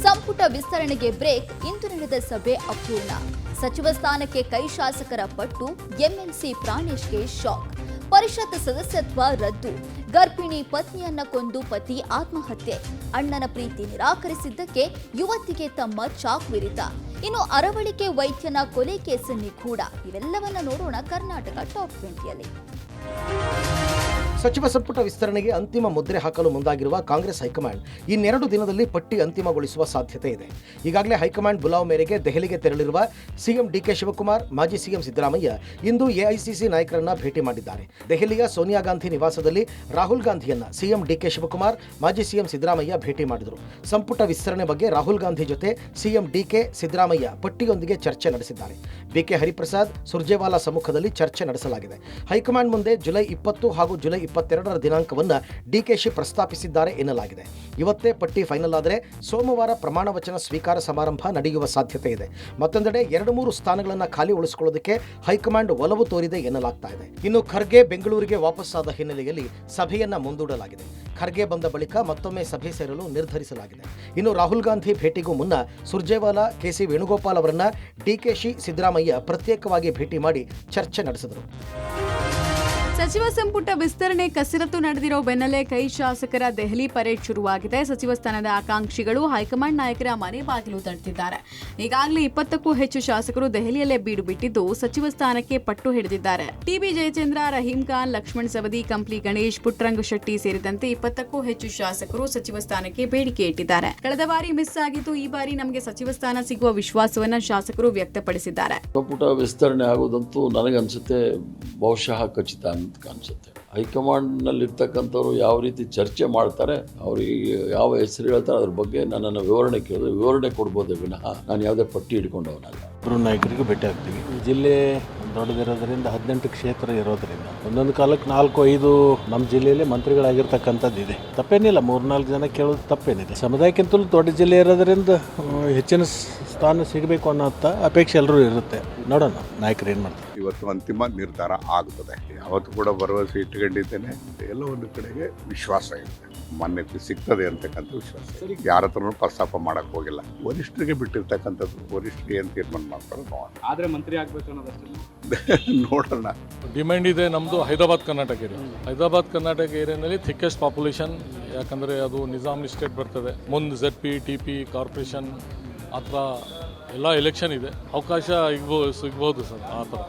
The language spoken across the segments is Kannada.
ಸಂಪುಟ ವಿಸ್ತರಣೆಗೆ ಬ್ರೇಕ್. ಇಂದು ನಡೆದ ಸಭೆ ಅಪೂರ್ಣ. ಸಚಿವ ಸ್ಥಾನಕ್ಕೆ ಕೈ ಶಾಸಕರ ಪಟ್ಟು. MLC ಪ್ರಾಣೇಶ್ಗೆ shock. ಪರಿಷತ್ ಸದಸ್ಯತ್ವ ರದ್ದು. ಗರ್ಭಿಣಿ ಪತ್ನಿಯನ್ನ ಕೊಂದು ಪತಿ ಆತ್ಮಹತ್ಯೆ. ಅಣ್ಣನ ಪ್ರೀತಿ ನಿರಾಕರಿಸಿದ್ದಕ್ಕೆ ಯುವತಿಗೆ ತಮ್ಮ ಚಾಕು ಇರಿತ. ಇನ್ನು ಅರವಳಿಕೆ ವೈದ್ಯನ ಕೊಲೆ ಕೇಸ್ ನಿಗೂಢ. ಇವೆಲ್ಲವನ್ನ ನೋಡೋಣ ಕರ್ನಾಟಕ ಟಾಪ್ 20ಯಲ್ಲಿ. ಸಚಿವ ಸಂಪುಟ ವಿಸ್ತರಣೆಗೆ ಅಂತಿಮ ಮುದ್ರೆ ಹಾಕಲು ಮುಂದಾಗಿರುವ ಕಾಂಗ್ರೆಸ್ ಹೈಕಮಾಂಡ್ ಇನ್ನೆರಡು ದಿನದಲ್ಲಿ ಪಟ್ಟಿ ಅಂತಿಮಗೊಳಿಸುವ ಸಾಧ್ಯತೆ ಇದೆ. ಈಗಾಗಲೇ ಹೈಕಮಾಂಡ್ ಬುಲಾವ್ ಮೇರೆಗೆ ದೆಹಲಿಗೆ ತೆರಳಿರುವ ಸಿಎಂ ಡಿಕೆ ಶಿವಕುಮಾರ್, ಮಾಜಿ ಸಿಎಂ ಸಿದ್ದರಾಮಯ್ಯ ಇಂದು ಎಐಸಿಸಿ ನಾಯಕರನ್ನ ಭೇಟಿ ಮಾಡಿದ್ದಾರೆ. ದೆಹಲಿಯ ಸೋನಿಯಾ ಗಾಂಧಿ ನಿವಾಸದಲ್ಲಿ ರಾಹುಲ್ ಗಾಂಧಿಯನ್ನ ಸಿಎಂ ಡಿಕೆ ಶಿವಕುಮಾರ್, ಮಾಜಿ ಸಿಎಂ ಸಿದ್ದರಾಮಯ್ಯ ಭೇಟಿ ಮಾಡಿದರು. ಸಂಪುಟ ವಿಸ್ತರಣೆ ಬಗ್ಗೆ ರಾಹುಲ್ ಗಾಂಧಿ ಜೊತೆ ಸಿಎಂ ಡಿಕೆ, ಸಿದ್ದರಾಮಯ್ಯ ಪಟ್ಟಿಯೊಂದಿಗೆ ಚರ್ಚೆ ನಡೆಸಿದ್ದಾರೆ. ಬಿಕೆ ಹರಿಪ್ರಸಾದ್, ಸುರ್ಜೇವಾಲಾ ಸಮ್ಮುಖದಲ್ಲಿ ಚರ್ಚೆ ನಡೆಸಲಾಗಿದೆ. ಹೈಕಮಾಂಡ್ ಮುಂದೆ ಜುಲೈ 20 ಹಾಗೂ ಜುಲೈ 22ರ ದಿನಾಂಕವನ್ನು ಡಿಕೆಶಿ ಪ್ರಸ್ತಾಪಿಸಿದ್ದಾರೆ ಎನ್ನಲಾಗಿದೆ. ಇವತ್ತೇ ಪಟ್ಟಿ ಫೈನಲ್ ಆದರೆ ಸೋಮವಾರ ಪ್ರಮಾಣ ವಚನ ಸ್ವೀಕಾರ ಸಮಾರಂಭ ನಡೆಯುವ ಸಾಧ್ಯತೆ ಇದೆ. ಮತ್ತೊಂದೆಡೆ 2-3 ಸ್ಥಾನಗಳನ್ನು ಖಾಲಿ ಉಳಿಸಿಕೊಳ್ಳೋದಕ್ಕೆ ಹೈಕಮಾಂಡ್ ಒಲವು ತೋರಿದೆ ಎನ್ನಲಾಗ್ತಾ ಇದೆ. ಇನ್ನು ಖರ್ಗೆ ಬೆಂಗಳೂರಿಗೆ ವಾಪಸ್ಸಾದ ಹಿನ್ನೆಲೆಯಲ್ಲಿ ಸಭೆಯನ್ನ ಮುಂದೂಡಲಾಗಿದೆ. ಖರ್ಗೆ ಬಂದ ಬಳಿಕ ಮತ್ತೊಮ್ಮೆ ಸಭೆ ಸೇರಲು ನಿರ್ಧರಿಸಲಾಗಿದೆ. ಇನ್ನು ರಾಹುಲ್ ಗಾಂಧಿ ಭೇಟಿಗೂ ಮುನ್ನ ಸುರ್ಜೇವಾಲಾ, ಕೆಸಿ ವೇಣುಗೋಪಾಲ್ ಅವರನ್ನ ಡಿಕೆಶಿ, ಸಿದ್ದರಾಮಯ್ಯ ಪ್ರತ್ಯೇಕವಾಗಿ ಭೇಟಿ ಮಾಡಿ ಚರ್ಚೆ ನಡೆಸಿದರು. ಸಚಿವ ಸಂಪುಟ ವಿಸ್ತರಣೆ ಕಸರತ್ತು ನಡೆದಿರೋ ಬೆನ್ನಲ್ಲೇ ಕೈ ಶಾಸಕರ ದೆಹಲಿ ಪರೇಡ್ ಶುರುವಾಗಿದೆ. ಸಚಿವ ಸ್ಥಾನದ ಆಕಾಂಕ್ಷಿಗಳು ಹೈಕಮಾಂಡ್ ನಾಯಕರ ಮನೆ ಬಾಗಿಲು ತಟ್ಟಿದ್ದಾರೆ. ಈಗಾಗಲೇ 20ಕ್ಕೂ ಹೆಚ್ಚು ಶಾಸಕರು ದೆಹಲಿಯಲ್ಲೇ ಬೀಡು ಬಿಟ್ಟಿದ್ದು ಸಚಿವ ಸ್ಥಾನಕ್ಕೆ ಪಟ್ಟು ಹಿಡಿದಿದ್ದಾರೆ. ಟಿಬಿ ಜಯಚಂದ್ರ, ರಹೀಂ ಖಾನ್, ಲಕ್ಷ್ಮಣ್ ಸವದಿ, ಕಂಪ್ಲಿ ಗಣೇಶ್, ಪುಟ್ಟರಂಗ ಶೆಟ್ಟಿ ಸೇರಿದಂತೆ 20ಕ್ಕೂ ಹೆಚ್ಚು ಶಾಸಕರು ಸಚಿವ ಸ್ಥಾನಕ್ಕೆ ಬೇಡಿಕೆ ಇಟ್ಟಿದ್ದಾರೆ. ಕಳೆದ ಬಾರಿ ಮಿಸ್ ಆಗಿದ್ದು ಈ ಬಾರಿ ನಮಗೆ ಸಚಿವ ಸ್ಥಾನ ಸಿಗುವ ವಿಶ್ವಾಸವನ್ನ ಶಾಸಕರು ವ್ಯಕ್ತಪಡಿಸಿದ್ದಾರೆ. ಸಂಪುಟ ವಿಸ್ತರಣೆ ಆಗೋದಂತೂ ನನಗನ್ಸುತ್ತೆ ಬಹುಶಃ ಖಚಿತ ಅಂತ ಕಾಣಿಸುತ್ತೆ. ಹೈಕಮಾಂಡ್ನಲ್ಲಿರ್ತಕ್ಕಂಥವ್ರು ಯಾವ ರೀತಿ ಚರ್ಚೆ ಮಾಡ್ತಾರೆ, ಅವರಿಗೆ ಯಾವ ಹೆಸರು ಹೇಳ್ತಾರೆ ಅದ್ರ ಬಗ್ಗೆ ನನ್ನನ್ನು ವಿವರಣೆ ಕೇಳಿದ್ರೆ ವಿವರಣೆ ಕೊಡ್ಬೋದೇ ವಿನಃ ನಾನು ಯಾವುದೇ ಪಟ್ಟಿ ಹಿಡ್ಕೊಂಡವನಲ್ಲ. ಇಬ್ಬರು ನಾಯಕರಿಗೂ ಭೇಟಿ ಆಗ್ತೀವಿ. ಜಿಲ್ಲೆ ದೊಡ್ಡದಿರೋದ್ರಿಂದ 18 ಕ್ಷೇತ್ರ ಇರೋದ್ರಿಂದ ಒಂದೊಂದು ಕಾಲಕ್ಕೆ 4-5 ನಮ್ಮ ಜಿಲ್ಲೆಯಲ್ಲಿ ಮಂತ್ರಿಗಳಾಗಿರ್ತಕ್ಕಂಥದ್ದು ಇದೆ. ತಪ್ಪೇನಿಲ್ಲ, 3-4 ಜನ ಕೇಳೋದು ತಪ್ಪೇನಿದೆ. ಸಮುದಾಯಕ್ಕಿಂತಲೂ ದೊಡ್ಡ ಜಿಲ್ಲೆ ಇರೋದ್ರಿಂದ ಹೆಚ್ಚಿನ ಸ್ಥಾನ ಸಿಗಬೇಕು ಅನ್ನೋ ಅಪೇಕ್ಷೆ ಎಲ್ಲರೂ ಇರುತ್ತೆ. ನೋಡೋಣ ನಾಯಕರು ಏನು ಮಾಡ್ತಾರೆ. ಇವತ್ತು ಅಂತಿಮ ನಿರ್ಧಾರ ಆಗುತ್ತದೆ. ಯಾವತ್ತು ಕೂಡ ಭರವಸೆ ಇಟ್ಟುಕೊಂಡಿದ್ದೇನೆ. ಎಲ್ಲ ಒಂದು ಕಡೆಗೆ ವಿಶ್ವಾಸ ಇದೆ, ಮಾನ್ಯತೆ ಸಿಗ್ತದೆ ಅಂತಕ್ಕಂಥ ವಿಶ್ವಾಸ. ಯಾರ ಹತ್ರನೂ ಪ್ರಸ್ತಾಪ ಮಾಡಕ್ ಹೋಗಿಲ್ಲ. ವರಿಷ್ಠರಿಗೆ ಬಿಟ್ಟಿರ್ತಕ್ಕಂಥದ್ದು, ವರಿಷ್ಠರಿಗೆ ಏನು ತೀರ್ಮಾನ ಮಾಡ್ತಾರೆ ನೋಡೋಣ. ಆದ್ರೆ ಮಂತ್ರಿ ಆಗ್ಬೇಕು ಅನ್ನೋದಷ್ಟೇ ನೋಡೋಣ. ಡಿಮ್ಯಾಂಡ್ ಇದೆ ನಮ್ಮದು ಹೈದರಾಬಾದ್ ಕರ್ನಾಟಕ ಏರಿಯಾ. ಹೈದರಾಬಾದ್ ಕರ್ನಾಟಕ ಏರಿಯಾನಲ್ಲಿ ಥಿಕ್ಕೆಸ್ಟ್ ಪಾಪ್ಯುಲೇಷನ್, ಯಾಕಂದರೆ ಅದು ನಿಜಾಮ್ ಸ್ಟೇಟ್ ಬರ್ತದೆ. ಮುಂದೆ ZP, TP, ಕಾರ್ಪೊರೇಷನ್ ಆ ಥರ ಎಲ್ಲ ಎಲೆಕ್ಷನ್ ಇದೆ. ಅವಕಾಶ ಸಿಗ್ಬೋದು ಸರ್. ಆ ಥರ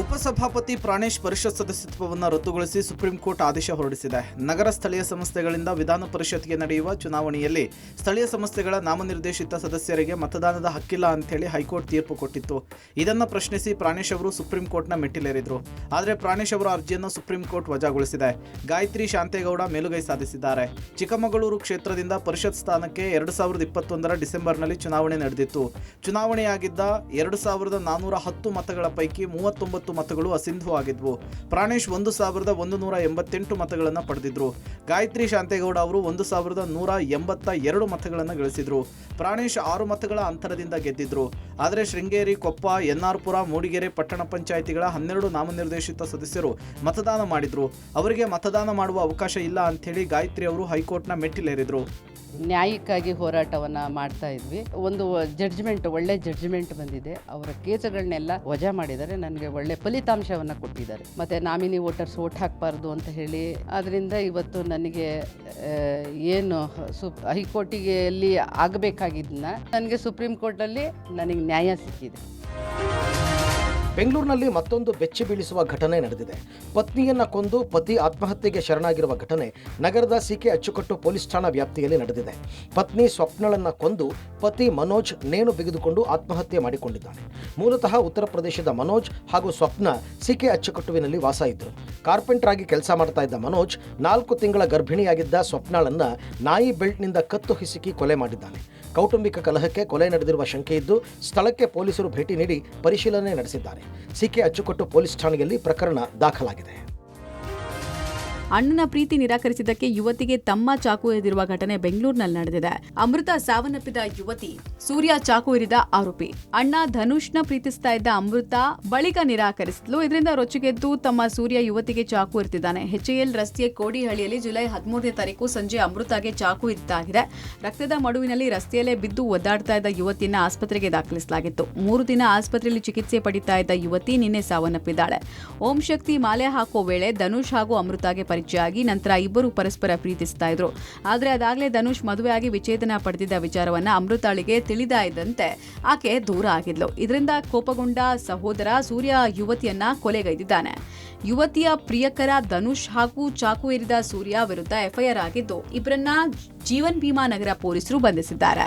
ಉಪಸಭಾಪತಿ ಪ್ರಾಣೇಶ್ ಪರಿಷತ್ ಸದಸ್ಯತ್ವವನ್ನು ರದ್ದುಗೊಳಿಸಿ ಸುಪ್ರೀಂ ಕೋರ್ಟ್ ಆದೇಶ ಹೊರಡಿಸಿದೆ. ನಗರ ಸ್ಥಳೀಯ ಸಂಸ್ಥೆಗಳಿಂದ ವಿಧಾನ ಪರಿಷತ್ಗೆ ನಡೆಯುವ ಚುನಾವಣೆಯಲ್ಲಿ ಸ್ಥಳೀಯ ಸಂಸ್ಥೆಗಳ ನಾಮನಿರ್ದೇಶಿತ ಸದಸ್ಯರಿಗೆ ಮತದಾನದ ಹಕ್ಕಿಲ್ಲ ಅಂತೇಳಿ ಹೈಕೋರ್ಟ್ ತೀರ್ಪು ಕೊಟ್ಟಿತ್ತು. ಇದನ್ನು ಪ್ರಶ್ನಿಸಿ ಪ್ರಾಣೇಶ್ ಅವರು ಸುಪ್ರೀಂ ಕೋರ್ಟ್ನ ಮೆಟ್ಟಿಲೇರಿದ್ರು. ಆದರೆ ಪ್ರಾಣೇಶ್ ಅವರ ಅರ್ಜಿಯನ್ನು ಸುಪ್ರೀಂ ಕೋರ್ಟ್ ವಜಾಗೊಳಿಸಿದೆ. ಗಾಯತ್ರಿ ಶಾಂತೇಗೌಡ ಮೇಲುಗೈ ಸಾಧಿಸಿದ್ದಾರೆ. ಚಿಕ್ಕಮಗಳೂರು ಕ್ಷೇತ್ರದಿಂದ ಪರಿಷತ್ ಸ್ಥಾನಕ್ಕೆ 2021ರ ಡಿಸೆಂಬರ್ನಲ್ಲಿ ಚುನಾವಣೆ ನಡೆದಿತ್ತು. ಚುನಾವಣೆಯಾಗಿದ್ದ 2410 ಮತಗಳ ಪೈಕಿ 39 ಮತಗಳು ಅಸಿಂಧು ಆಗಿದ್ವು. ಪ್ರಾಣೇಶ್ 1188 ಮತಗಳನ್ನು ಪಡೆದಿದ್ರು. ಗಾಯತ್ರಿ ಶಾಂತೇಗೌಡ ಅವರು 1182 ಮತಗಳನ್ನು ಗಳಿಸಿದ್ರು. ಪ್ರಾಣೇಶ್ 6 ಮತಗಳ ಅಂತರದಿಂದ ಗೆದ್ದಿದ್ರು. ಆದರೆ ಶೃಂಗೇರಿ, ಕೊಪ್ಪ, ಎನ್ಆರ್ಪುರ, ಮೂಡಿಗೆರೆ ಪಟ್ಟಣ ಪಂಚಾಯಿತಿಗಳ 12 ನಾಮನಿರ್ದೇಶಿತ ಸದಸ್ಯರು ಮತದಾನ ಮಾಡಿದ್ರು. ಅವರಿಗೆ ಮತದಾನ ಮಾಡುವ ಅವಕಾಶ ಇಲ್ಲ ಅಂಥೇಳಿ ಗಾಯತ್ರಿ ಅವರು ಹೈಕೋರ್ಟ್ನ ಮೆಟ್ಟಿಲೇರಿದ್ರು. ನ್ಯಾಯಕ್ಕಾಗಿ ಹೋರಾಟವನ್ನು ಮಾಡ್ತಾ ಇದ್ವಿ. ಒಂದು ಜಡ್ಜ್ಮೆಂಟ್, ಒಳ್ಳೆ ಜಡ್ಜ್ಮೆಂಟ್ ಬಂದಿದೆ. ಅವರ ಕೇಸುಗಳನ್ನೆಲ್ಲ ವಜಾ ಮಾಡಿದ್ದಾರೆ. ನನಗೆ ಒಳ್ಳೆ ಫಲಿತಾಂಶವನ್ನು ಕೊಟ್ಟಿದ್ದಾರೆ. ಮತ್ತು ನಾಮಿನಿ ವೋಟರ್ಸ್ ವೋಟ್ ಹಾಕಬಾರ್ದು ಅಂತ ಹೇಳಿ, ಅದರಿಂದ ಇವತ್ತು ನನಗೆ ಏನು ಹೈಕೋರ್ಟಿಗೆ ಅಲ್ಲಿ ಆಗಬೇಕಾಗಿದ್ದನ್ನ ನನಗೆ ಸುಪ್ರೀಂ ಕೋರ್ಟಲ್ಲಿ ನನಗೆ ನ್ಯಾಯ ಸಿಕ್ಕಿದೆ. ಬೆಂಗಳೂರಿನಲ್ಲಿ ಮತ್ತೊಂದು ಬೆಚ್ಚಿ ಬೀಳಿಸುವ ಘಟನೆ ನಡೆದಿದೆ. ಪತ್ನಿಯನ್ನ ಕೊಂದು ಪತಿ ಆತ್ಮಹತ್ಯೆಗೆ ಶರಣಾಗಿರುವ ಘಟನೆ ನಗರದ ಸಿಕೆ ಅಚ್ಚುಕಟ್ಟು ಪೊಲೀಸ್ ಠಾಣಾ ವ್ಯಾಪ್ತಿಯಲ್ಲಿ ನಡೆದಿದೆ. ಪತ್ನಿ ಸ್ವಪ್ನಳನ್ನ ಕೊಂದು ಪತಿ ಮನೋಜ್ ನೇಣು ಬಿಗಿದುಕೊಂಡು ಆತ್ಮಹತ್ಯೆ ಮಾಡಿಕೊಂಡಿದ್ದಾನೆ. ಮೂಲತಃ ಉತ್ತರ ಪ್ರದೇಶದ ಮನೋಜ್ ಹಾಗೂ ಸ್ವಪ್ನ ಸಿಕೆ ಅಚ್ಚುಕಟ್ಟುವಿನಲ್ಲಿ ವಾಸ ಇದ್ದರು. ಕಾರ್ಪೆಂಟರ್ ಆಗಿ ಕೆಲಸ ಮಾಡ್ತಾ ಇದ್ದ ಮನೋಜ್ 4 ತಿಂಗಳ ಗರ್ಭಿಣಿಯಾಗಿದ್ದ ಸ್ವಪ್ನಳನ್ನ ನಾಯಿ ಬೆಲ್ಟ್ನಿಂದ ಕತ್ತು ಹಿಸುಕಿ ಕೊಲೆ ಮಾಡಿದ್ದಾನೆ. ಕೌಟುಂಬಿಕ ಕಲಹಕ್ಕೆ ಕೊಲೆ ನಡೆದಿರುವ ಶಂಕೆ ಇದ್ದು ಸ್ಥಳಕ್ಕೆ ಪೊಲೀಸರು ಭೇಟಿ ನೀಡಿ ಪರಿಶೀಲನೆ ನಡೆಸಿದ್ದಾರೆ. ಸಿಕೆ ಅಚ್ಚುಕಟ್ಟು ಪೊಲೀಸ್ ಠಾಣೆಯಲ್ಲಿ ಪ್ರಕರಣ ದಾಖಲಾಗಿದೆ. ಅಣ್ಣನ ಪ್ರೀತಿ ನಿರಾಕರಿಸಿದ್ದಕ್ಕೆ ಯುವತಿಗೆ ತಮ್ಮ ಚಾಕು ಇರಿದಿರುವ ಘಟನೆ ಬೆಂಗಳೂರಿನಲ್ಲಿ ನಡೆದಿದೆ. ಅಮೃತ ಸಾವನ್ನಪ್ಪಿದ ಯುವತಿ, ಸೂರ್ಯ ಚಾಕು ಇರಿದ ಆರೋಪಿ. ಅಣ್ಣ ಧನುಷ್ನ ಪ್ರೀತಿಸ್ತಾ ಇದ್ದ ಅಮೃತ ಬಳಿಕ ನಿರಾಕರಿಸಿದ್ಲು. ಇದರಿಂದ ರೊಚ್ಚಿಗೆದ್ದು ತಮ್ಮ ಸೂರ್ಯ ಯುವತಿಗೆ ಚಾಕು ಇರಿದಿದ್ದಾನೆ. HAL ರಸ್ತೆಯ ಕೋಡಿಹಳ್ಳಿಯಲ್ಲಿ ಜುಲೈ 13ನೇ ತಾರೀಕು ಸಂಜೆ ಅಮೃತಗೆ ಚಾಕು ಇರಿದಾಗಿದೆ. ರಕ್ತದ ಮಡುವಿನಲ್ಲಿ ರಸ್ತೆಯಲ್ಲೇ ಬಿದ್ದು ಒದ್ದಾಡ್ತಾ ಇದ್ದ ಯುವತಿಯನ್ನ ಆಸ್ಪತ್ರೆಗೆ ದಾಖಲಿಸಲಾಗಿತ್ತು. 3 ದಿನ ಆಸ್ಪತ್ರೆಯಲ್ಲಿ ಚಿಕಿತ್ಸೆ ಪಡಿತಾ ಇದ್ದ ಯುವತಿ ನಿನ್ನೆ ಸಾವನ್ನಪ್ಪಿದ್ದಾಳೆ. ಓಂ ಶಕ್ತಿ ಮಾಲೆ ಹಾಕೋ ವೇಳೆ ಧನುಷ್ ಹಾಗೂ ಅಮೃತಗೆ ಪರಿಚಯ ಆಗಿ ನಂತರ ಇಬ್ಬರು ಪರಸ್ಪರ ಪ್ರೀತಿಸ್ತಾ ಇದ್ರು. ಆದ್ರೆ ಅದಾಗಲೇ ಧನುಷ್ ಮದುವೆಯಾಗಿ ವಿಚ್ಛೇದನ ಪಡೆದಿದ್ದ ವಿಚಾರವನ್ನ ಅಮೃತಾಳಿಗೆ ತಿಳಿದ ಇದ್ದಂತೆ ಆಕೆ ದೂರ ಆಗಿದ್ಲು. ಇದರಿಂದ ಕೋಪಗೊಂಡ ಸಹೋದರ ಸೂರ್ಯ ಯುವತಿಯನ್ನ ಕೊಲೆಗೈದಿದ್ದಾನೆ. ಯುವತಿಯ ಪ್ರಿಯಕರ ಧನುಷ್ ಹಾಗೂ ಚಾಕು ಇರಿದ ಸೂರ್ಯ ವಿರುದ್ಧ FIR ಆಗಿದ್ದು ಇಬ್ಬರನ್ನ ಜೀವನ್ ಭೀಮಾ ನಗರ ಪೊಲೀಸರು ಬಂಧಿಸಿದ್ದಾರೆ.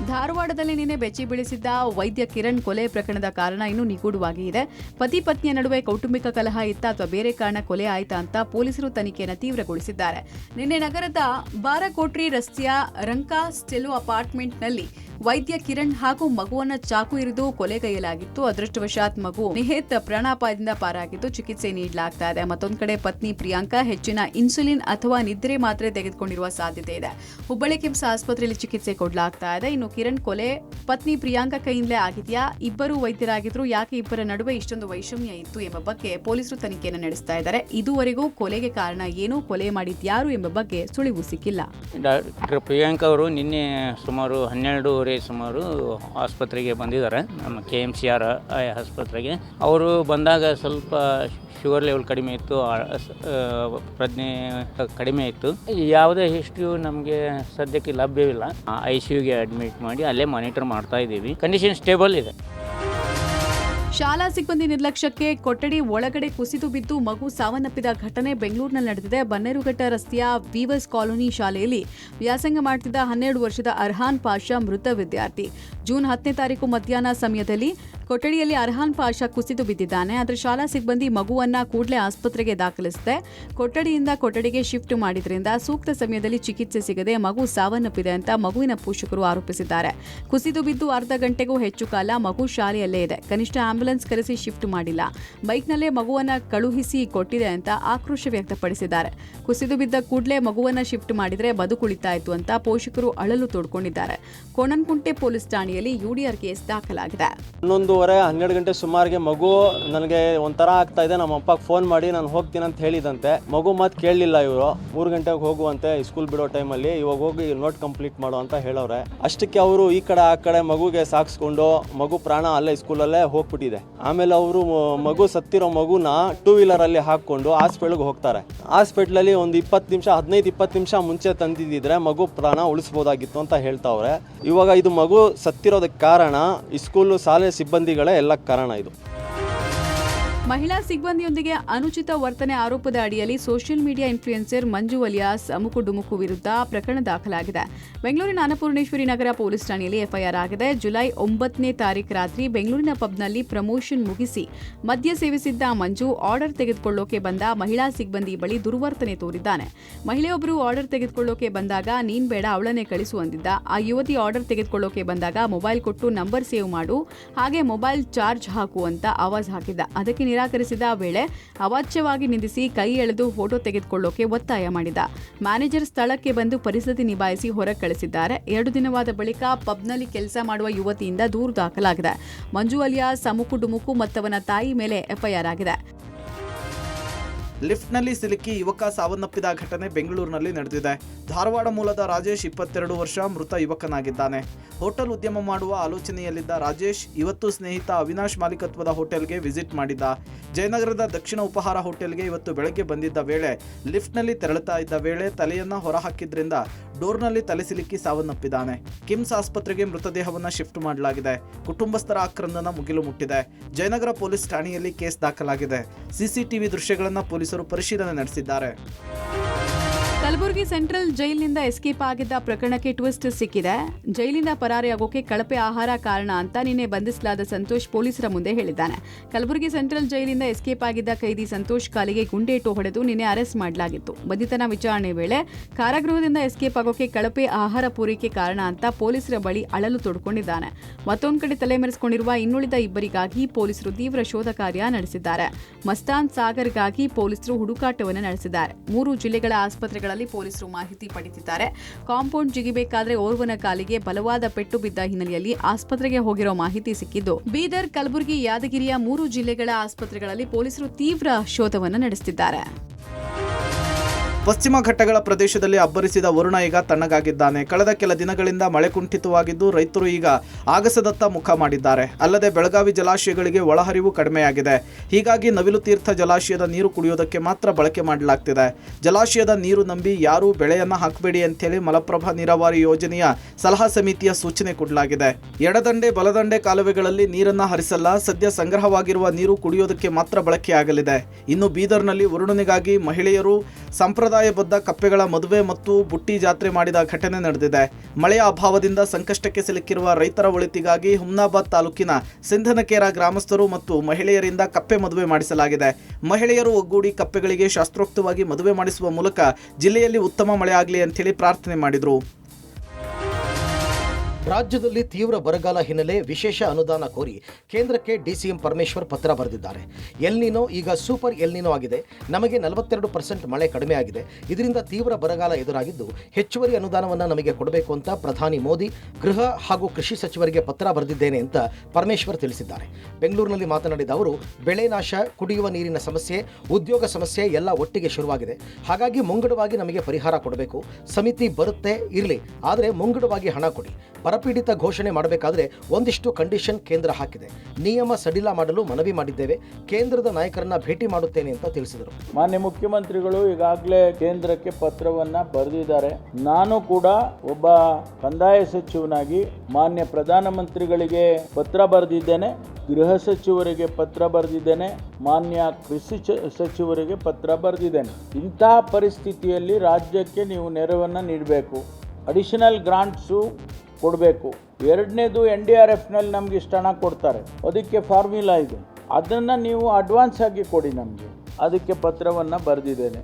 ಧಾರವಾಡದಲ್ಲಿ ನಿನ್ನೆ ಬೆಚ್ಚಿ ಬೀಳಿಸಿದ್ದ ವೈದ್ಯ ಕಿರಣ್ ಕೊಲೆ ಪ್ರಕರಣದ ಕಾರಣ ಇನ್ನೂ ನಿಗೂಢವಾಗಿ ಇದೆ. ಪತಿ ಪತ್ನಿಯ ನಡುವೆ ಕೌಟುಂಬಿಕ ಕಲಹ ಇತ್ತ ಅಥವಾ ಬೇರೆ ಕಾರಣ ಕೊಲೆ ಆಯ್ತಾ ಅಂತ ಪೊಲೀಸರು ತನಿಖೆಯನ್ನು ತೀವ್ರಗೊಳಿಸಿದ್ದಾರೆ. ನಿನ್ನೆ ನಗರದ ಬಾರಕೋಟ್ರಿ ರಸ್ತೆಯ ರಂಕಾ ಸ್ಟೆಲೋ ಅಪಾರ್ಟ್ಮೆಂಟ್ನಲ್ಲಿ ವೈದ್ಯ ಕಿರಣ್ ಹಾಗೂ ಮಗುವನ್ನ ಚಾಕು ಇರಿದು ಕೊಲೆಗೈಯಲಾಗಿತ್ತು. ಅದೃಷ್ಟವಶಾತ್ ಮಗು ನಿಹೇತ್ ಪ್ರಾಣಾಪಾಯದಿಂದ ಪಾರಾಗಿದ್ದು ಚಿಕಿತ್ಸೆ ನೀಡಲಾಗ್ತಾ ಇದೆ. ಮತ್ತೊಂದು ಕಡೆ ಪತ್ನಿ ಪ್ರಿಯಾಂಕಾ ಹೆಚ್ಚಿನ ಇನ್ಸುಲಿನ್ ಅಥವಾ ನಿದ್ರೆ ಮಾತ್ರೆ ತೆಗೆದುಕೊಂಡಿರುವ ಸಾಧ್ಯತೆ ಇದೆ. ಹುಬ್ಬಳ್ಳಿ ಕಿಮ್ಸ್ ಆಸ್ಪತ್ರೆಯಲ್ಲಿ ಚಿಕಿತ್ಸೆ ಕೊಡಲಾಗ್ತಾ ಇದೆ. ಇನ್ನು ಕಿರಣ್ ಕೊಲೆ ಪತ್ನಿ ಪ್ರಿಯಾಂಕಾ ಕೈಯಿಂದಲೇ ಆಗಿದೆಯಾ, ಇಬ್ಬರು ವೈದ್ಯರಾಗಿದ್ರು, ಯಾಕೆ ಇಬ್ಬರ ನಡುವೆ ಇಷ್ಟೊಂದು ವೈಷಮ್ಯ ಇತ್ತು ಎಂಬ ಬಗ್ಗೆ ಪೊಲೀಸರು ತನಿಖೆಯನ್ನು ನಡೆಸ್ತಾ ಇದ್ದಾರೆ. ಇದುವರೆಗೂ ಕೊಲೆಗೆ ಕಾರಣ ಏನು, ಕೊಲೆ ಮಾಡಿದ್ಯಾರು ಎಂಬ ಬಗ್ಗೆ ಸುಳಿವು ಸಿಕ್ಕಿಲ್ಲ. ಡಾಕ್ಟರ್ ಪ್ರಿಯಾಂಕಾ ಅವರು ನಿನ್ನೆ ಸುಮಾರು 12:30 ಸುಮಾರು ಆಸ್ಪತ್ರೆಗೆ ಬಂದಿದ್ದಾರೆ, ನಮ್ಮ KMCR ಆಸ್ಪತ್ರೆಗೆ. ಅವರು ಬಂದಾಗ ಸ್ವಲ್ಪ ಶುಗರ್ ಲೆವೆಲ್ ಕಡಿಮೆ ಇತ್ತು, ಪ್ರಜ್ಞೆ ಕಡಿಮೆ ಇತ್ತು. ಯಾವುದೇ ಹಿಸ್ಟ್ರಿಯು ನಮಗೆ ಸದ್ಯಕ್ಕೆ ಲಭ್ಯವಿಲ್ಲ. ICUಗೆ ಅಡ್ಮಿಟ್ ಮಾಡಿ ಅಲ್ಲೇ ಮಾನಿಟರ್ ಮಾಡ್ತಾ ಇದ್ದೀವಿ. ಕಂಡೀಷನ್ ಸ್ಟೇಬಲ್ ಇದೆ. ಶಾಲಾ ಸಿಬ್ಬಂದಿ ನಿರ್ಲಕ್ಷ್ಯಕ್ಕೆ ಕೊಠಡಿ ಒಳಗಡೆ ಕುಸಿದು ಬಿದ್ದು ಮಗು ಸಾವನ್ನಪ್ಪಿದ ಘಟನೆ ಬೆಂಗಳೂರಿನಲ್ಲಿ ನಡೆದಿದೆ. ಬನ್ನೇರುಘಟ್ಟ ರಸ್ತೆಯ ವೀವರ್ಸ್ ಕಾಲೋನಿ ಶಾಲೆಯಲ್ಲಿ ವ್ಯಾಸಂಗ ಮಾಡುತ್ತಿದ್ದ 12 ವರ್ಷದ ಅರ್ಹಾನ್ ಪಾಷಾ ಮೃತ ವಿದ್ಯಾರ್ಥಿ. ಜೂನ್ 10ನೇ ತಾರೀಕು ಮಧ್ಯಾಹ್ನ ಸಮಯದಲ್ಲಿ ಕೊಠಡಿಯಲ್ಲಿ ಅರ್ಹಾನ್ ಪಾಷಾ ಕುಸಿದು ಬಿದ್ದಿದ್ದಾನೆ. ಆದರೆ ಶಾಲಾ ಸಿಬ್ಬಂದಿ ಮಗುವನ್ನ ಕೂಡಲೇ ಆಸ್ಪತ್ರೆಗೆ ದಾಖಲಿಸಿದೆ. ಕೊಠಡಿಯಿಂದ ಕೊಠಡಿಗೆ ಶಿಫ್ಟ್ ಮಾಡಿದ್ರಿಂದ ಸೂಕ್ತ ಸಮಯದಲ್ಲಿ ಚಿಕಿತ್ಸೆ ಸಿಗದೆ ಮಗು ಸಾವನ್ನಪ್ಪಿದೆ ಅಂತ ಮಗುವಿನ ಪೋಷಕರು ಆರೋಪಿಸಿದ್ದಾರೆ. ಕುಸಿದು ಬಿದ್ದು ಅರ್ಧ ಗಂಟೆಗೂ ಹೆಚ್ಚು ಕಾಲ ಮಗು ಶಾಲೆಯಲ್ಲೇ ಇದೆ. ಕನಿಷ್ಠ ಆಂಬ್ಯುಲೆನ್ಸ್ ಕರೆಸಿ ಶಿಫ್ಟ್ ಮಾಡಿಲ್ಲ. ಬೈಕ್ನಲ್ಲೇ ಮಗುವನ್ನ ಕಳುಹಿಸಿ ಕೊಟ್ಟಿದೆ ಅಂತ ಆಕ್ರೋಶ ವ್ಯಕ್ತಪಡಿಸಿದ್ದಾರೆ. ಕುಸಿದು ಬಿದ್ದ ಕೂಡಲೇ ಮಗುವನ್ನ ಶಿಫ್ಟ್ ಮಾಡಿದ್ರೆ ಬದುಕುಳಿತಾ ಇತ್ತು ಅಂತ ಪೋಷಕರು ಅಳಲು ತೋಡ್ಕೊಂಡಿದ್ದಾರೆ. ಕೋಣನಕುಂಟೆ ಪೊಲೀಸ್ ಠಾಣೆಯಲ್ಲಿ UDR ಕೇಸ್ ದಾಖಲಾಗಿದೆ. 11:30 ಗಂಟೆ ಸುಮಾರಿಗೆ ಮಗು ನನಗೆ ಒಂಥರ ಆಗ್ತಾ ಇದೆ, ನಮ್ಮ ಅಪ್ಪಗೆ ಫೋನ್ ಮಾಡಿ ನಾನು ಹೋಗ್ತೀನಿ ಅಂತ ಹೇಳಿದಂತೆ. ಮಗು ಮಾತು ಕೇಳಲಿಲ್ಲ. ಇವರು 3 ಗಂಟೆಗೆ ಹೋಗುವಂತೆ ಸ್ಕೂಲ್ ಬಿಡೋ ಟೈಮಲ್ಲಿ, ಇವಾಗ ಹೋಗಿ ನೋಟ್ ಕಂಪ್ಲೀಟ್ ಮಾಡೋ ಅಂತ ಹೇಳವ್ರೆ. ಅಷ್ಟಕ್ಕೆ ಅವರು ಈ ಕಡೆ ಆ ಕಡೆ ಮಗುಗೆ ಸಾಕ್ಸ್ಕೊಂಡು ಮಗು ಪ್ರಾಣ ಅಲ್ಲೇ ಸ್ಕೂಲಲ್ಲೇ ಹೋಗ್ಬಿಟ್ಟಿದೆ. ಆಮೇಲೆ ಅವರು ಮಗು ಸತ್ತಿರೋ ಮಗುನ 2 ವೀಲರಲ್ಲಿ ಹಾಕೊಂಡು ಹಾಸ್ಪಿಟ್ಲ್ಗೆ ಹೋಗ್ತಾರೆ. ಹಾಸ್ಪಿಟ್ಲಲ್ಲಿ ಒಂದು 15-20 ನಿಮಿಷ ಮುಂಚೆ ತಂದಿದ್ದಿದ್ರೆ ಮಗು ಪ್ರಾಣ ಉಳಿಸ್ಬೋದಾಗಿತ್ತು ಅಂತ ಹೇಳ್ತಾವ್ರೆ. ಇವಾಗ ಇದು ಮಗು ಸತ್ತಿರೋದಕ್ಕೆ ಕಾರಣ ಈ ಸ್ಕೂಲು ಶಾಲೆ ಸಿಬ್ಬಂದಿಗಳೇ ಎಲ್ಲ ಕಾರಣ. ಇದು ಮಹಿಳಾ ಸಿಬ್ಬಂದಿಯೊಂದಿಗೆ ಅನುಚಿತ ವರ್ತನೆ ಆರೋಪದ ಅಡಿಯಲ್ಲಿ ಸೋಷಿಯಲ್ ಮೀಡಿಯಾ ಇನ್ಫ್ಲೂಯೆನ್ಸರ್ ಮಂಜು ಅಲಿಯಾಸ್ ಅಮುಕು ಡುಮುಕು ವಿರುದ್ಧ ಪ್ರಕರಣ ದಾಖಲಾಗಿದೆ. ಬೆಂಗಳೂರಿನ ಅನ್ನಪೂರ್ಣೇಶ್ವರಿ ನಗರ ಪೊಲೀಸ್ ಠಾಣೆಯಲ್ಲಿ FIR ಆಗಿದೆ. ಜುಲೈ 9ನೇ ತಾರೀಕು ರಾತ್ರಿ ಬೆಂಗಳೂರಿನ ಪಬ್ನಲ್ಲಿ ಪ್ರಮೋಷನ್ ಮುಗಿಸಿ ಮದ್ಯ ಸೇವಿಸಿದ್ದ ಮಂಜು ಆರ್ಡರ್ ತೆಗೆದುಕೊಳ್ಳೋಕೆ ಬಂದ ಮಹಿಳಾ ಸಿಬ್ಬಂದಿ ಬಳಿ ದುರ್ವರ್ತನೆ ತೋರಿದ್ದಾನೆ. ಮಹಿಳೆಯೊಬ್ಬರು ಆರ್ಡರ್ ತೆಗೆದುಕೊಳ್ಳೋಕೆ ಬಂದಾಗ ನೀನ್ ಬೇಡ ಅವಳನ್ನೇ ಕಳಿಸು ಅಂದಿದ್ದ. ಆ ಯುವತಿ ಆರ್ಡರ್ ತೆಗೆದುಕೊಳ್ಳೋಕೆ ಬಂದಾಗ ಮೊಬೈಲ್ ಕೊಟ್ಟು ನಂಬರ್ ಸೇವ್ ಮಾಡು, ಹಾಗೆ ಮೊಬೈಲ್ ಚಾರ್ಜ್ ಹಾಕು ಅಂತ ಆವಾಜ್ ಹಾಕಿದ್ದ. ಅದಕ್ಕೆ ನಿರಾಕರಿಸಿದ ವೇಳೆ ಅವಾಚ್ಯವಾಗಿ ನಿಂದಿಸಿ ಕೈ ಎಳೆದು ಫೋಟೋ ತೆಗೆದುಕೊಳ್ಳೋಕೆ ಒತ್ತಾಯ ಮಾಡಿದ. ಮ್ಯಾನೇಜರ್ ಸ್ಥಳಕ್ಕೆ ಬಂದು ಪರಿಸ್ಥಿತಿ ನಿಭಾಯಿಸಿ ಹೊರ ಕಳಿಸಿದ್ದಾರೆ. 2 ದಿನವಾದ ಬಳಿಕ ಪಬ್ನಲ್ಲಿ ಕೆಲಸ ಮಾಡುವ ಯುವತಿಯಿಂದ ದೂರು ದಾಖಲಾಗಿದೆ. ಮಂಜು ಅಲಿಯಾಸ್ ಅಮುಕು ಡುಮುಕು ಮತ್ತವನ ತಾಯಿ ಮೇಲೆ FIR ಆಗಿದೆ. ಲಿಫ್ಟ್ನಲ್ಲಿ ಸಿಲುಕಿ ಯುವಕ ಸಾವನ್ನಪ್ಪಿದ ಘಟನೆ ಬೆಂಗಳೂರಿನಲ್ಲಿ ನಡೆದಿದೆ. ಧಾರವಾಡ ಮೂಲದ ರಾಜೇಶ್ 22 ವರ್ಷ ಮೃತ ಯುವಕನಾಗಿದ್ದಾನೆ. ಹೋಟೆಲ್ ಉದ್ಯಮ ಮಾಡುವ ಆಲೋಚನೆಯಲ್ಲಿದ್ದ ರಾಜೇಶ್ ಇವತ್ತು ಸ್ನೇಹಿತ ಅವಿನಾಶ್ ಮಾಲೀಕತ್ವದ ಹೋಟೆಲ್ಗೆ ವಿಸಿಟ್ ಮಾಡಿದ್ದ. ಜಯನಗರದ ದಕ್ಷಿಣ ಉಪಹಾರ ಹೋಟೆಲ್ಗೆ ಇವತ್ತು ಬೆಳಗ್ಗೆ ಬಂದಿದ್ದ ವೇಳೆ ಲಿಫ್ಟ್ನಲ್ಲಿ ತೆರಳುತ್ತಾ ಇದ್ದ ವೇಳೆ ತಲೆಯನ್ನ ಹೊರಹಾಕಿದ್ರಿಂದ ಡೋರ್ನಲ್ಲಿ ತಲೆ ಸಿಲುಕಿ ಸಾವನ್ನಪ್ಪಿದ್ದಾನೆ. ಕಿಮ್ಸ್ ಆಸ್ಪತ್ರೆಗೆ ಮೃತದೇಹವನ್ನು ಶಿಫ್ಟ್ ಮಾಡಲಾಗಿದೆ. ಕುಟುಂಬಸ್ಥರ ಆಕ್ರಂದನ ಮುಗಿಲು ಮುಟ್ಟಿದೆ. ಜಯನಗರ ಪೊಲೀಸ್ ಠಾಣೆಯಲ್ಲಿ ಕೇಸ್ ದಾಖಲಾಗಿದೆ. CCTV ದೃಶ್ಯಗಳನ್ನು ಪೊಲೀಸರು ಪರಿಶೀಲನೆ ನಡೆಸಿದ್ದಾರೆ. ಕಲಬುರಗಿ ಸೆಂಟ್ರಲ್ ಜೈಲಿನಿಂದ ಎಸ್ಕೇಪ್ ಆಗಿದ್ದ ಪ್ರಕರಣಕ್ಕೆ ಟ್ವಿಸ್ಟ್ ಸಿಕ್ಕಿದೆ. ಜೈಲಿಂದ ಪರಾರಿಯಾಗೋಕೆ ಕಳಪೆ ಆಹಾರ ಕಾರಣ ಅಂತ ನಿನ್ನೆ ಬಂಧಿಸಲಾದ ಸಂತೋಷ್ ಪೊಲೀಸರ ಮುಂದೆ ಹೇಳಿದ್ದಾನೆ. ಕಲಬುರಗಿ ಸೆಂಟ್ರಲ್ ಜೈಲಿಂದ ಎಸ್ಕೇಪ್ ಆಗಿದ್ದ ಕೈದಿ ಸಂತೋಷ್ ಕಾಲಿಗೆ ಗುಂಡೇಟು ಹೊಡೆದು ನಿನ್ನೆ ಅರೆಸ್ಟ್ ಮಾಡಲಾಗಿತ್ತು. ಬಂಧಿತನ ವಿಚಾರಣೆ ವೇಳೆ ಕಾರಾಗೃಹದಿಂದ ಎಸ್ಕೇಪ್ ಆಗೋಕೆ ಕಳಪೆ ಆಹಾರ ಪೂರೈಕೆ ಕಾರಣ ಅಂತ ಪೊಲೀಸರ ಬಳಿ ಅಳಲು ತೊಡ್ಕೊಂಡಿದ್ದಾನೆ. ಮತ್ತೊಂದು ಕಡೆ ತಲೆಮರೆಸಿಕೊಂಡಿರುವ ಇನ್ನುಳಿದ ಇಬ್ಬರಿಗಾಗಿ ಪೊಲೀಸರು ತೀವ್ರ ಶೋಧ ಕಾರ್ಯ ನಡೆಸಿದ್ದಾರೆ. ಮಸ್ತಾನ್ ಸಾಗರ್ಗಾಗಿ ಪೊಲೀಸರು ಹುಡುಕಾಟವನ್ನು ನಡೆಸಿದ್ದಾರೆ. 3 ಜಿಲ್ಲೆಗಳ ಆಸ್ಪತ್ರೆಗಳಲ್ಲಿ ಪೊಲೀಸರು ಮಾಹಿತಿ ಪಡೆದಿದ್ದಾರೆ. ಕಾಂಪೌಂಡ್ ಜಿಗಿಬೇಕಾದ್ರೆ ಓರ್ವನ ಕಾಲಿಗೆ ಬಲವಾದ ಪೆಟ್ಟು ಬಿದ್ದ ಹಿನ್ನೆಲೆಯಲ್ಲಿ ಆಸ್ಪತ್ರೆಗೆ ಹೋಗಿರೋ ಮಾಹಿತಿ ಸಿಕ್ಕಿದ್ದು, ಬೀದರ್, ಕಲಬುರಗಿ, ಯಾದಗಿರಿಯ 3 ಜಿಲ್ಲೆಗಳ ಆಸ್ಪತ್ರೆಗಳಲ್ಲಿ ಪೊಲೀಸರು ತೀವ್ರ ಶೋಧವನ್ನು ನಡೆಸುತ್ತಿದ್ದಾರೆ. ಪಶ್ಚಿಮ ಘಟ್ಟಗಳ ಪ್ರದೇಶದಲ್ಲಿ ಅಬ್ಬರಿಸಿದ ವರುಣ ಈಗ ತಣ್ಣಗಾಗಿದ್ದಾನೆ. ಕಳೆದ ಕೆಲ ದಿನಗಳಿಂದ ಮಳೆ ಕುಂಠಿತವಾಗಿದ್ದು ರೈತರು ಈಗ ಆಗಸದತ್ತ ಮುಖ ಮಾಡಿದ್ದಾರೆ. ಅಲ್ಲದೆ ಬೆಳಗಾವಿ ಜಲಾಶಯಗಳಿಗೆ ಒಳಹರಿವು ಕಡಿಮೆಯಾಗಿದೆ. ಹೀಗಾಗಿ ನವಿಲು ತೀರ್ಥ ಜಲಾಶಯದ ನೀರು ಕುಡಿಯೋದಕ್ಕೆ ಮಾತ್ರ ಬಳಕೆ ಮಾಡಲಾಗ್ತಿದೆ. ಜಲಾಶಯದ ನೀರು ನಂಬಿ ಯಾರೂ ಬೆಳೆಯನ್ನ ಹಾಕಬೇಡಿ ಅಂತೇಳಿ ಮಲಪ್ರಭಾ ನೀರಾವರಿ ಯೋಜನೆಯ ಸಲಹಾ ಸಮಿತಿಯ ಸೂಚನೆ ಕೊಡಲಾಗಿದೆ. ಎಡದಂಡೆ ಬಲದಂಡೆ ಕಾಲುವೆಗಳಲ್ಲಿ ನೀರನ್ನ ಹರಿಸಲ್ಲ. ಸದ್ಯ ಸಂಗ್ರಹವಾಗಿರುವ ನೀರು ಕುಡಿಯೋದಕ್ಕೆ ಮಾತ್ರ ಬಳಕೆಯಾಗಲಿದೆ. ಇನ್ನು ಬೀದರ್ನಲ್ಲಿ ವರುಣನಿಗಾಗಿ ಮಹಿಳೆಯರು ಸಂಪ್ರದಾಯಬದ್ಧ ಕಪ್ಪೆಗಳ ಮದುವೆ ಮತ್ತು ಬುಟ್ಟಿ ಜಾತ್ರೆ ಮಾಡಿದ ಘಟನೆ ನಡೆದಿದೆ. ಮಳೆಯ ಅಭಾವದಿಂದ ಸಂಕಷ್ಟಕ್ಕೆ ಸಿಲುಕಿರುವ ರೈತರ ಒಳಿತಿಗಾಗಿ ಹುಮ್ನಾಬಾದ್ ತಾಲೂಕಿನ ಸಿಂಧನಕೇರ ಗ್ರಾಮಸ್ಥರು ಮತ್ತು ಮಹಿಳೆಯರಿಂದ ಕಪ್ಪೆ ಮದುವೆ ಮಾಡಿಸಲಾಗಿದೆ. ಮಹಿಳೆಯರು ಒಗ್ಗೂಡಿ ಕಪ್ಪೆಗಳಿಗೆ ಶಾಸ್ತ್ರೋಕ್ತವಾಗಿ ಮದುವೆ ಮಾಡಿಸುವ ಮೂಲಕ ಜಿಲ್ಲೆಯಲ್ಲಿ ಉತ್ತಮ ಮಳೆ ಆಗಲಿ ಅಂತೇಳಿ ಪ್ರಾರ್ಥನೆ ಮಾಡಿದರು. ರಾಜ್ಯದಲ್ಲಿ ತೀವ್ರ ಬರಗಾಲ ಹಿನ್ನೆಲೆ ವಿಶೇಷ ಅನುದಾನ ಕೋರಿ ಕೇಂದ್ರಕ್ಕೆ ಡಿಸಿಎಂ ಪರಮೇಶ್ವರ್ ಪತ್ರ ಬರೆದಿದ್ದಾರೆ. ಎಲ್ನಿನೋ ಈಗ ಸೂಪರ್ ಎಲ್ನಿನೋ ಆಗಿದೆ. ನಮಗೆ 42% ಮಳೆ ಕಡಿಮೆ ಆಗಿದೆ. ಇದರಿಂದ ತೀವ್ರ ಬರಗಾಲ ಎದುರಾಗಿದ್ದು ಹೆಚ್ಚುವರಿ ಅನುದಾನವನ್ನು ನಮಗೆ ಕೊಡಬೇಕು ಅಂತ ಪ್ರಧಾನಿ ಮೋದಿ, ಗೃಹ ಹಾಗೂ ಕೃಷಿ ಸಚಿವರಿಗೆ ಪತ್ರ ಬರೆದಿದ್ದೇನೆ ಅಂತ ಪರಮೇಶ್ವರ್ ತಿಳಿಸಿದ್ದಾರೆ. ಬೆಂಗಳೂರಿನಲ್ಲಿ ಮಾತನಾಡಿದ ಅವರು, ಬೆಳೆ ನಾಶ, ಕುಡಿಯುವ ನೀರಿನ ಸಮಸ್ಯೆ, ಉದ್ಯೋಗ ಸಮಸ್ಯೆ ಎಲ್ಲ ಒಟ್ಟಿಗೆ ಶುರುವಾಗಿದೆ. ಹಾಗಾಗಿ ಮುಂಗಡವಾಗಿ ನಮಗೆ ಪರಿಹಾರ ಕೊಡಬೇಕು. ಸಮಿತಿ ಬರುತ್ತೆ ಇರಲಿ, ಆದರೆ ಮುಂಗಡವಾಗಿ ಹಣ ಕೊಡಿ. ಬರಪೀಡಿತ ಘೋಷಣೆ ಮಾಡಬೇಕಾದ್ರೆ ಒಂದಿಷ್ಟು ಕಂಡೀಷನ್ ಕೇಂದ್ರ ಹಾಕಿದೆ. ನಿಯಮ ಸಡಿಲ ಮಾಡಲು ಮನವಿ ಮಾಡಿದ್ದೇವೆ. ಕೇಂದ್ರದ ನಾಯಕರನ್ನ ಭೇಟಿ ಮಾಡುತ್ತೇನೆ ಅಂತ ತಿಳಿಸಿದರು. ಮಾನ್ಯ ಮುಖ್ಯಮಂತ್ರಿಗಳು ಈಗಾಗಲೇ ಕೇಂದ್ರಕ್ಕೆ ಪತ್ರವನ್ನ ಬರೆದಿದ್ದಾರೆ. ನಾನು ಕೂಡ ಒಬ್ಬ ಕಂದಾಯ ಸಚಿವನಾಗಿ ಮಾನ್ಯ ಪ್ರಧಾನಮಂತ್ರಿಗಳಿಗೆ ಪತ್ರ ಬರೆದಿದ್ದೇನೆ, ಗೃಹ ಸಚಿವರಿಗೆ ಪತ್ರ ಬರೆದಿದ್ದೇನೆ, ಮಾನ್ಯ ಕೃಷಿ ಸಚಿವರಿಗೆ ಪತ್ರ ಬರೆದಿದ್ದೇನೆ. ಇಂತಹ ಪರಿಸ್ಥಿತಿಯಲ್ಲಿ ರಾಜ್ಯಕ್ಕೆ ನೀವು ನೆರವನ್ನು ನೀಡಬೇಕು, ಅಡಿಷನಲ್ ಗ್ರಾಂಟ್ಸು ಕೊಡಬೇಕು. ಎರಡನೇದು NDRFನಲ್ಲಿ ನಮಗೆ ಇಷ್ಟು ಹಣ ಕೊಡ್ತಾರೆ, ಅದಕ್ಕೆ ಫಾರ್ಮುಲಾ ಇದೆ, ಅದನ್ನು ನೀವು ಅಡ್ವಾನ್ಸ್ ಆಗಿ ಕೊಡಿ ನಮಗೆ. ಅದಕ್ಕೆ ಪತ್ರವನ್ನು ಬರೆದಿದ್ದೇನೆ.